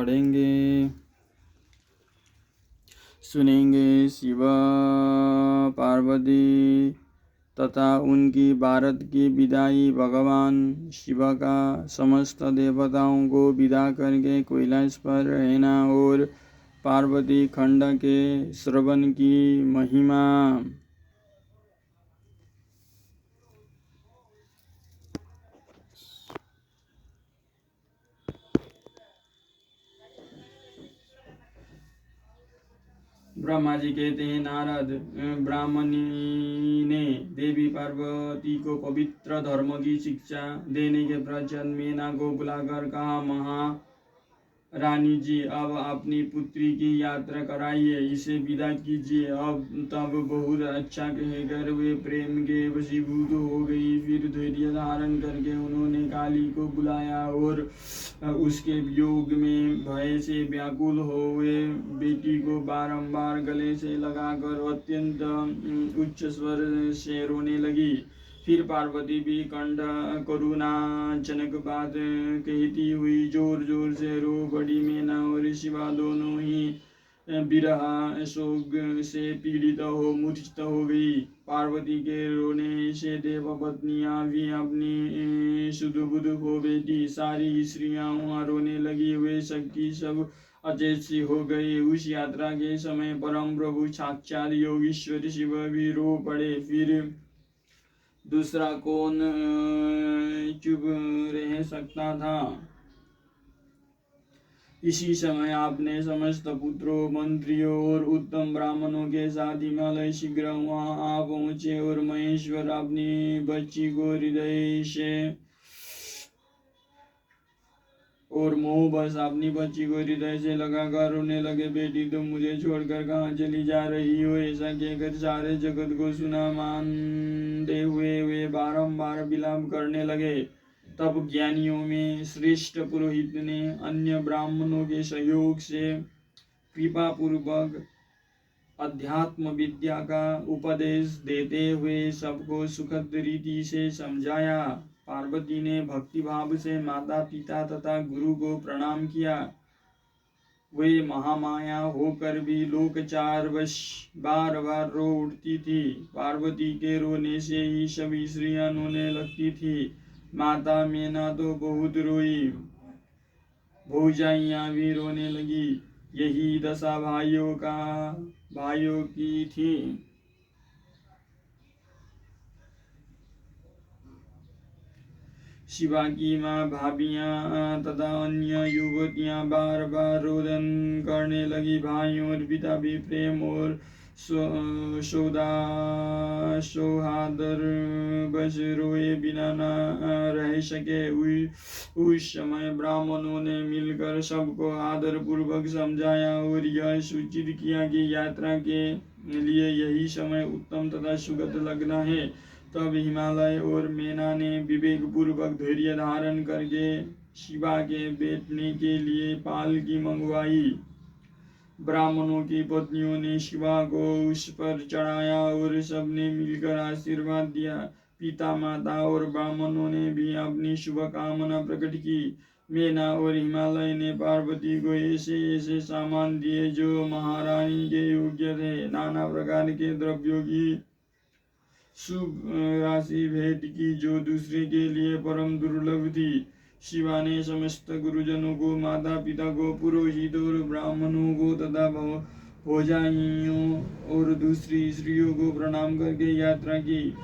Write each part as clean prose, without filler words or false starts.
पढ़ेंगे, सुनेंगे। शिव पार्वती तथा उनकी भारत की विदाई। भगवान शिव का समस्त देवताओं को विदा करके कैलाश पर रहना और पार्वती खंड के श्रवण की महिमा। ब्रह्मा जी कहते हैं, नारद ब्राह्मणी ने देवी पार्वती को पवित्र धर्म की शिक्षा देने के पश्चात मीना को बुलाकर कहा, महारानी जी, अब अपनी पुत्री की यात्रा कराइए, इसे विदा कीजिए। अब तब बहुत अच्छा कहकर वे प्रेम के वशीभूत हो गई। फिर धैर्य धारण करके उन्होंने काली को बुलाया और उसके वियोग में भय से व्याकुल हुए बेटी को बारंबार गले से लगाकर अत्यंत उच्च स्वर से रोने लगी। फिर पार्वती भी कंठ करुणाजनक बात कहती हुई जोर जोर से रो पड़ी। मीना और शिवा दोनों ही विरह शोक से पीड़ित हो मूर्छित हो गई। पार्वती के रोने से देवपत्नियां भी अपनी सुध बुध हो बैठी। सारी स्त्रियां वहां रोने लगी। वे सबकी सब अचेत सी हो गई। उस यात्रा के समय परम प्रभु साक्षात योगीश्वर शिव भी रो पड़े। फिर दूसरा कौन चुप रह सकता था। इसी समय आपने समस्त पुत्रों, मंत्रियों और उत्तम ब्राह्मणों के साथ हिमालय शीघ्र वहां आ पहुंचे और महेश्वर अपनी बच्ची को हृदय से और मोह बस अपनी बच्ची को हृदय से लगाकर रोने लगे। बेटी, तुम मुझे छोड़कर कहाँ चली जा रही हो? ऐसा कहकर सारे जगत को सुना मानते हुए वे बारंबार विलाप करने लगे। तब ज्ञानियों में श्रेष्ठ पुरोहित ने अन्य ब्राह्मणों के सहयोग से कृपा पूर्वक अध्यात्म विद्या का उपदेश देते हुए सबको सुखद रीति से समझाया। पार्वती ने भक्ति भाव से माता पिता तथा गुरु को प्रणाम किया। वे महामाया होकर भी लोकचार वश बार बार रो उठती थी। पार्वती के रोने से ही सभी स्त्रियां रोने लगती थी। माता मीना तो बहुत रोई, भौजाइयां भी रोने लगी। यही दशा भाइयों की थी। शिवा की माँ, भाभियां तथा अन्य युवतियां बार बार रोदन करने लगी। भाइयों और पिता भी प्रेम और सौहार्द बस रोए बिना न रह सके। उस समय ब्राह्मणों ने मिलकर सबको आदर पूर्वक समझाया और यह सूचित किया कि यात्रा के लिए यही समय उत्तम तथा सुगत लगना है। तब हिमालय और मीना ने विवेक पूर्वक धैर्य धारण करके शिवा के बैठने के लिए पालकी मंगवाई। ब्राह्मणों की पत्नियों ने शिवा को उस पर चढ़ाया और सबने मिलकर आशीर्वाद दिया। पिता, माता और ब्राह्मणों ने भी अपनी शुभकामना प्रकट की। मीना और हिमालय ने पार्वती को ऐसे ऐसे सामान दिए जो महारानी के योग्य थे। नाना प्रकार के द्रव्यों की शुभ राशि भेंट की जो दूसरे के लिए परम दुर्लभ थी। शिवा ने समस्त गुरुजनों को, माता पिता को, पुरोहित और ब्राह्मणों को तथा भौजाइयों और दूसरी स्त्रियों को प्रणाम करके यात्रा की।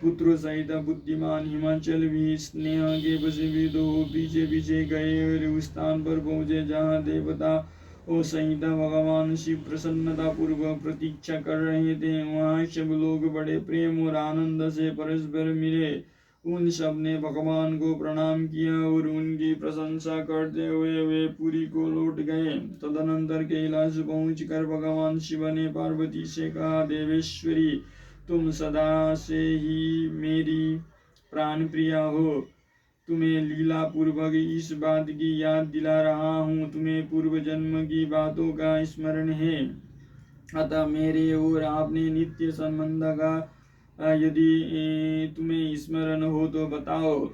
पुत्रों सहित बुद्धिमान हिमाचल भी स्नेह के वशीभूत हो पीछे पीछे गए और उस स्थान पर पहुंचे जहाँ देवता और संहिता भगवान शिव प्रसन्नता पूर्वक प्रतीक्षा कर रहे थे। वहाँ सब लोग बड़े प्रेम और आनंद से परस्पर मिले। उन सब ने भगवान को प्रणाम किया और उनकी प्रशंसा करते हुए वे पुरी को लौट गए। तदनंतर कैलाश पहुंचकर भगवान शिव ने पार्वती से कहा, देवेश्वरी, तुम सदा से ही मेरी प्राण प्रिया हो। तुम्हें लीला पूर्वक इस बात की याद दिला रहा हूँ। तुम्हें पूर्व जन्म की बातों का स्मरण है, अतः मेरे और आपने नित्य संबंध का यदि तुम्हें स्मरण हो तो बताओ।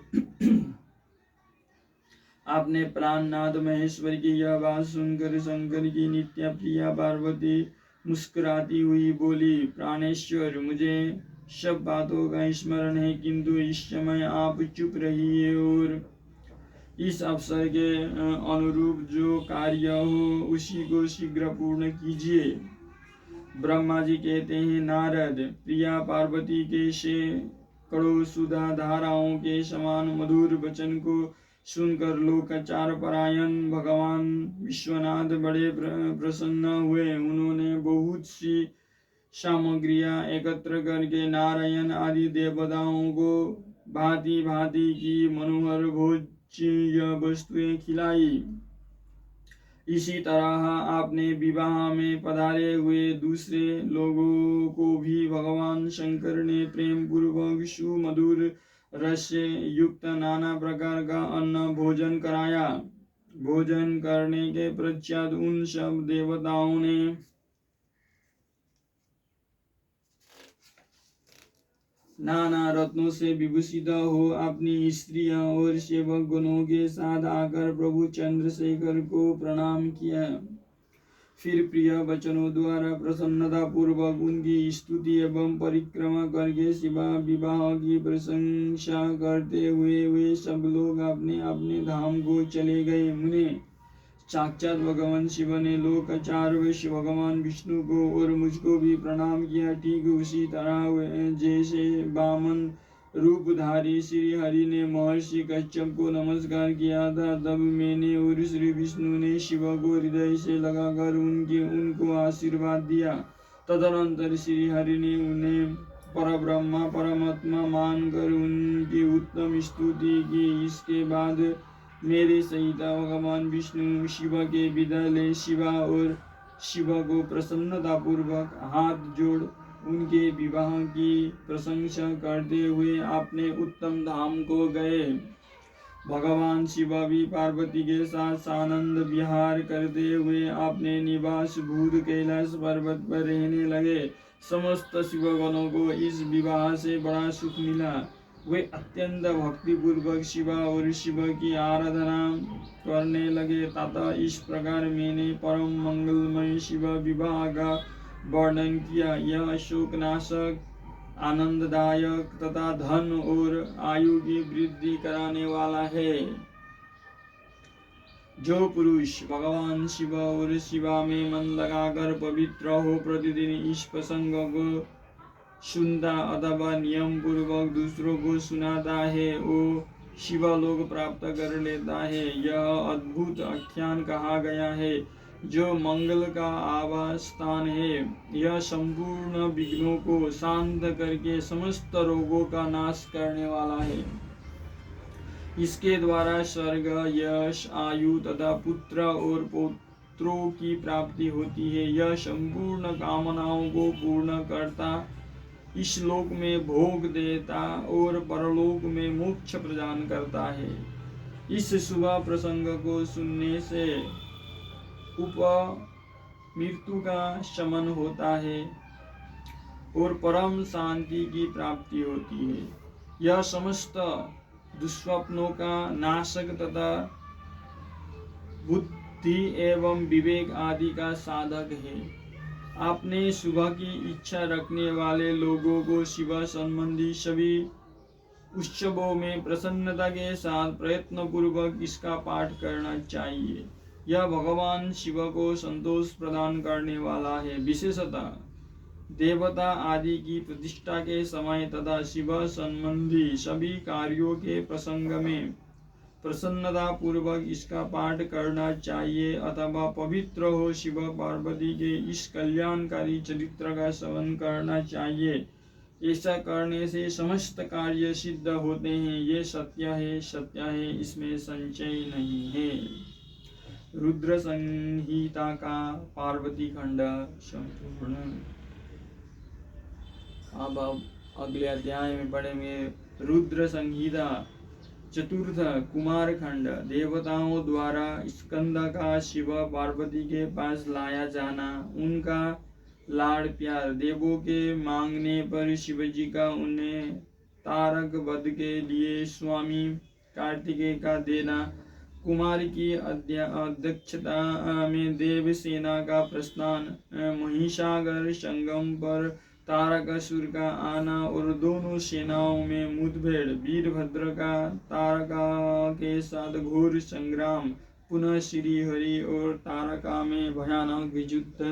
आपने प्राणनाथ महेश्वर की यह बात सुनकर शंकर की नित्य प्रिया पार्वती मुस्कुराती हुई बोली, प्राणेश्वर, मुझे सब बातों का स्मरण है, किंतु इस समय आप चुप रहिए और इस अवसर के अनुरूप जो कार्य हो उसी को शीघ्र पूर्ण कीजिए। ब्रह्मा जी कहते हैं, नारद, प्रिया पार्वती के सैकड़ों सुधा धाराओं के समान मधुर वचन को सुनकर लोकाचार परायण भगवान विश्वनाथ बड़े प्रसन्न हुए। उन्होंने बहुत सी सामग्रियां एकत्र करके नारायण आदि देवताओं को भांति भांति की मनोहर भोज्य वस्तुएं खिलाई। इसी तरह आपने विवाह में पधारे हुए दूसरे लोगों को भी भगवान शंकर ने प्रेम पूर्वक सुमधुर रस से युक्त नाना प्रकार का अन्न भोजन कराया। भोजन करने के पश्चात उन सब देवताओं ने नाना रत्नों से विभूषित हो अपनी स्त्रियों और सेवक गणों के साथ आकर प्रभु चंद्रशेखर को प्रणाम किया। फिर प्रिय वचनों द्वारा प्रसन्नता पूर्वक उनकी स्तुति एवं परिक्रमा करके शिवा विवाह की प्रशंसा करते हुए वे सब लोग अपने अपने धाम को चले गए। मुने, साक्षात भगवान शिव ने लोकाचार वश भगवान विष्णु को और मुझको भी प्रणाम किया। ठीक उसी तरह जैसे वामन रूपधारी श्री हरि ने महर्षि कश्यप को नमस्कार किया था, तब मैंने और श्री विष्णु ने शिव को हृदय से लगाकर उनको आशीर्वाद दिया। तदनंतर श्री हरि ने उन्हें परब्रह्मा परमात्मा मानकर उनकी उत्तम स्तुति की। इसके बाद मेरे सहित भगवान विष्णु शिव के विदाई ले शिवा और शिव को प्रसन्नता पूर्वक हाथ जोड़ उनके विवाह की प्रशंसा करते हुए अपने उत्तम धाम को गए। भगवान शिव भी पार्वती के साथ आनंद विहार करते हुए अपने निवास भूत कैलाश पर्वत पर रहने लगे। समस्त शिवगणों को इस विवाह से बड़ा सुख मिला। वे अत्यंत भक्ति पूर्वक शिवा और शिव की आराधना करने लगे। तथा इस प्रकार मैंने परम मंगलमय शिव विवाह का वर्णन किया। यह शोकनाशक, आनंददायक तथा धन और आयु की वृद्धि कराने वाला है। जो पुरुष भगवान शिव और शिवा में मन लगाकर पवित्र हो प्रतिदिन इस प्रसंग को सुनता अथवा नियम पूर्वक दूसरों को सुनाता है, वो शिवलोक प्राप्त कर लेता है। यह अद्भुत आख्यान कहा गया है, जो मंगल का आवास स्थान है। यह संपूर्ण विघ्नों को शांत करके समस्त रोगों का नाश करने वाला है। इसके द्वारा स्वर्ग, यश, आयु तथा पुत्र और पौत्रों की प्राप्ति होती है। यह संपूर्ण कामनाओं को पूर्ण करता, इस लोक में भोग देता और परलोक में मोक्ष प्रदान करता है। इस शुभ प्रसंग को सुनने से मृत्यु का शमन होता है और परम शांति की प्राप्ति होती है। यह समस्त दुष्स्वप्नों का नाशक तथा बुद्धि एवं विवेक आदि का साधक है। आपने शुभ की इच्छा रखने वाले लोगों को शिव संबंधी सभी उत्सवों में प्रसन्नता के साथ प्रयत्न पूर्वक इसका पाठ करना चाहिए। यह भगवान शिव को संतोष प्रदान करने वाला है। विशेषतः देवता आदि की प्रतिष्ठा के समय तथा शिव संबंधी सभी कार्यों के प्रसंग में प्रसन्नता पूर्वक इसका पाठ करना चाहिए अथवा पवित्र हो शिव पार्वती के इस कल्याणकारी चरित्र का श्रवण करना चाहिए। ऐसा करने से समस्त कार्य सिद्ध होते हैं। ये सत्य है, इसमें संशय नहीं है। रुद्र संहिता का पार्वती खंड संपूर्ण। अब अगले अध्याय में पढ़ेंगे रुद्र संहिता चतुर्थ कुमार खंड। देवताओं द्वारा स्कंद का शिव पार्वती के पास लाया जाना, उनका लाड़ प्यार। देवों के मांगने पर शिवजी का उन्हें तारक वध के लिए स्वामी कार्तिकेय का देना, कुमार की अध्यक्षता में देवसेना का प्रस्थान, महिषागर संगम पर तारकासुर का आना और दोनों सेनाओं में मुठभेड़, वीरभद्र का तारका के साथ घोर संग्राम, पुनः श्री हरि और तारका में भयानक युद्ध।